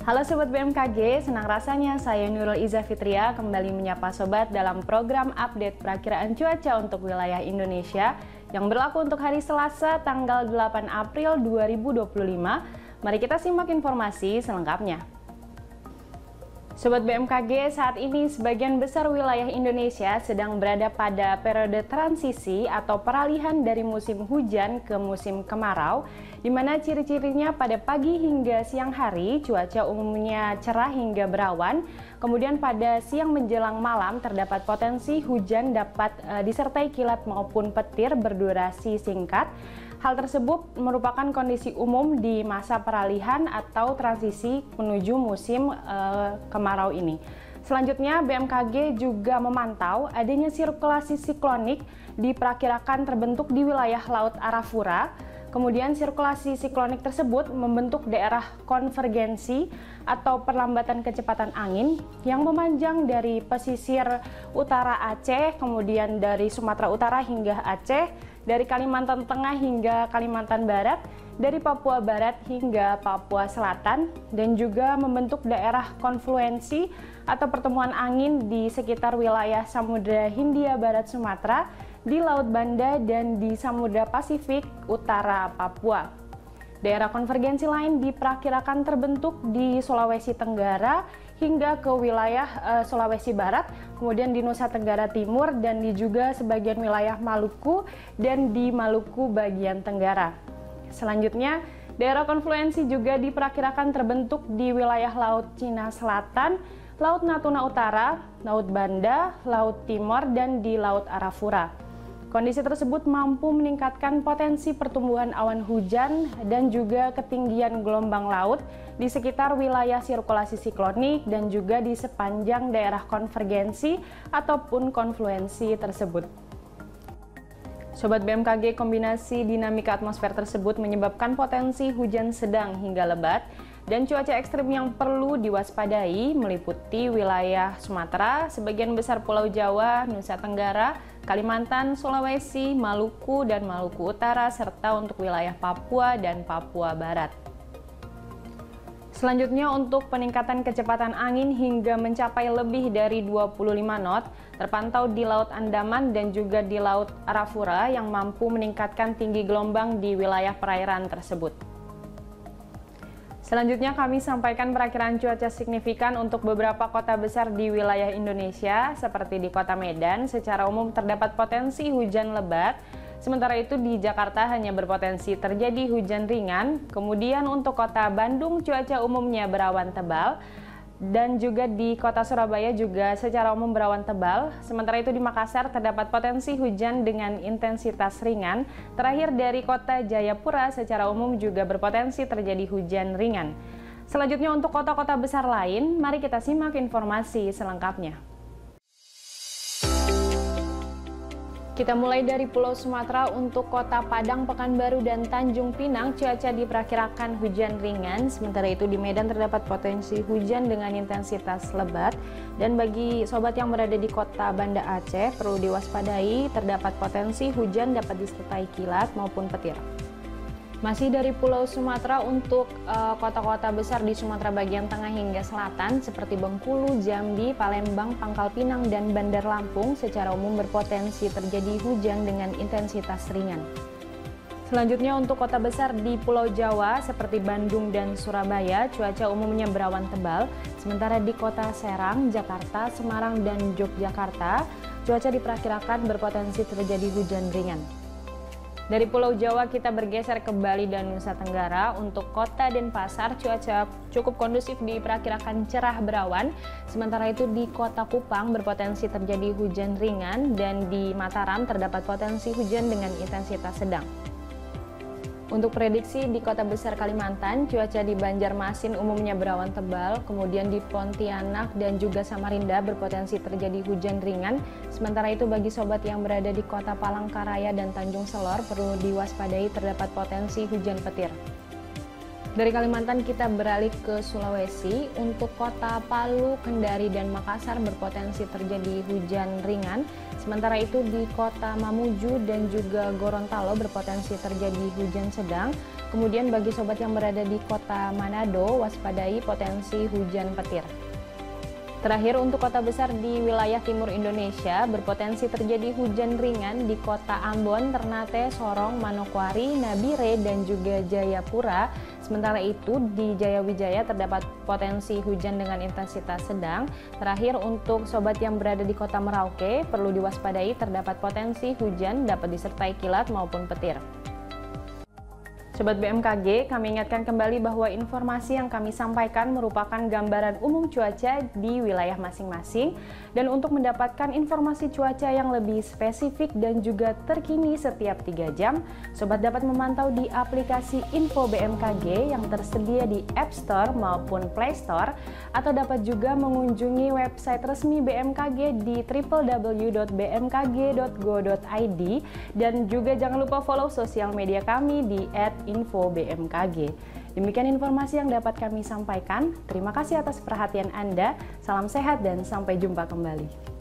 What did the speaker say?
Halo Sobat BMKG, senang rasanya saya Nurul Iza Fitria kembali menyapa Sobat dalam program update perakiraan cuaca untuk wilayah Indonesia yang berlaku untuk hari Selasa tanggal 8 April 2025. Mari kita simak informasi selengkapnya. Sobat BMKG, saat ini sebagian besar wilayah Indonesia sedang berada pada periode transisi atau peralihan dari musim hujan ke musim kemarau, di mana ciri-cirinya pada pagi hingga siang hari cuaca umumnya cerah hingga berawan, kemudian pada siang menjelang malam terdapat potensi hujan dapat disertai kilat maupun petir berdurasi singkat. Hal tersebut merupakan kondisi umum di masa peralihan atau transisi menuju musim kemarau ini. Selanjutnya, BMKG juga memantau adanya sirkulasi siklonik diperkirakan terbentuk di wilayah Laut Arafura. Kemudian sirkulasi siklonik tersebut membentuk daerah konvergensi atau perlambatan kecepatan angin yang memanjang dari pesisir utara Aceh, kemudian dari Sumatera Utara hingga Aceh, dari Kalimantan Tengah hingga Kalimantan Barat, dari Papua Barat hingga Papua Selatan, dan juga membentuk daerah konfluensi atau pertemuan angin di sekitar wilayah Samudra Hindia Barat Sumatera, di Laut Banda, dan di Samudra Pasifik Utara Papua. Daerah konvergensi lain diperkirakan terbentuk di Sulawesi Tenggara hingga ke wilayah Sulawesi Barat, kemudian di Nusa Tenggara Timur, dan di juga sebagian wilayah Maluku dan di Maluku bagian Tenggara. Selanjutnya, daerah konfluensi juga diperkirakan terbentuk di wilayah Laut Cina Selatan, Laut Natuna Utara, Laut Banda, Laut Timor, dan di Laut Arafura. Kondisi tersebut mampu meningkatkan potensi pertumbuhan awan hujan dan juga ketinggian gelombang laut di sekitar wilayah sirkulasi siklonik dan juga di sepanjang daerah konvergensi ataupun konfluensi tersebut. Sobat BMKG, kombinasi dinamika atmosfer tersebut menyebabkan potensi hujan sedang hingga lebat dan cuaca ekstrim yang perlu diwaspadai meliputi wilayah Sumatera, sebagian besar Pulau Jawa, Nusa Tenggara, Kalimantan, Sulawesi, Maluku, dan Maluku Utara, serta untuk wilayah Papua dan Papua Barat. Selanjutnya, untuk peningkatan kecepatan angin hingga mencapai lebih dari 25 knot terpantau di Laut Andaman dan juga di Laut Arafura yang mampu meningkatkan tinggi gelombang di wilayah perairan tersebut. Selanjutnya kami sampaikan perakiraan cuaca signifikan untuk beberapa kota besar di wilayah Indonesia, seperti di Kota Medan secara umum terdapat potensi hujan lebat. Sementara itu di Jakarta hanya berpotensi terjadi hujan ringan. Kemudian untuk Kota Bandung cuaca umumnya berawan tebal, dan juga di Kota Surabaya juga secara umum berawan tebal. Sementara itu di Makassar terdapat potensi hujan dengan intensitas ringan. Terakhir dari Kota Jayapura secara umum juga berpotensi terjadi hujan ringan. Selanjutnya untuk kota-kota besar lain, mari kita simak informasi selengkapnya. Kita mulai dari Pulau Sumatera. Untuk Kota Padang, Pekanbaru, dan Tanjung Pinang cuaca diperkirakan hujan ringan. Sementara itu di Medan terdapat potensi hujan dengan intensitas lebat. Dan bagi sobat yang berada di Kota Banda Aceh perlu diwaspadai terdapat potensi hujan dapat disertai kilat maupun petir. Masih dari Pulau Sumatera, untuk kota-kota besar di Sumatera bagian tengah hingga selatan seperti Bengkulu, Jambi, Palembang, Pangkal Pinang, dan Bandar Lampung secara umum berpotensi terjadi hujan dengan intensitas ringan. Selanjutnya untuk kota besar di Pulau Jawa seperti Bandung dan Surabaya cuaca umumnya berawan tebal. Sementara di Kota Serang, Jakarta, Semarang, dan Yogyakarta cuaca diperkirakan berpotensi terjadi hujan ringan. Dari Pulau Jawa kita bergeser ke Bali dan Nusa Tenggara. Untuk Kota Denpasar cuaca cukup kondusif diperkirakan cerah berawan. Sementara itu di Kota Kupang berpotensi terjadi hujan ringan, dan di Mataram terdapat potensi hujan dengan intensitas sedang. Untuk prediksi di kota besar Kalimantan, cuaca di Banjarmasin umumnya berawan tebal, kemudian di Pontianak dan juga Samarinda berpotensi terjadi hujan ringan. Sementara itu bagi sobat yang berada di Kota Palangkaraya dan Tanjung Selor perlu diwaspadai terdapat potensi hujan petir. Dari Kalimantan kita beralih ke Sulawesi. Untuk Kota Palu, Kendari, dan Makassar berpotensi terjadi hujan ringan. Sementara itu di kota Mamuju dan juga Gorontalo berpotensi terjadi hujan sedang. Kemudian bagi sobat yang berada di kota Manado, waspadai potensi hujan petir. Terakhir, untuk kota besar di wilayah timur Indonesia, berpotensi terjadi hujan ringan di kota Ambon, Ternate, Sorong, Manokwari, Nabire, dan juga Jayapura. Sementara itu, di Jayawijaya terdapat potensi hujan dengan intensitas sedang. Terakhir, untuk sobat yang berada di kota Merauke, perlu diwaspadai terdapat potensi hujan dapat disertai kilat maupun petir. Sobat BMKG, kami ingatkan kembali bahwa informasi yang kami sampaikan merupakan gambaran umum cuaca di wilayah masing-masing. Dan untuk mendapatkan informasi cuaca yang lebih spesifik dan juga terkini setiap 3 jam, Sobat dapat memantau di aplikasi Info BMKG yang tersedia di App Store maupun Play Store, atau dapat juga mengunjungi website resmi BMKG di www.bmkg.go.id, dan juga jangan lupa follow sosial media kami di @info-bmkg. Demikian informasi yang dapat kami sampaikan. Terima kasih atas perhatian Anda. Salam sehat dan sampai jumpa kembali.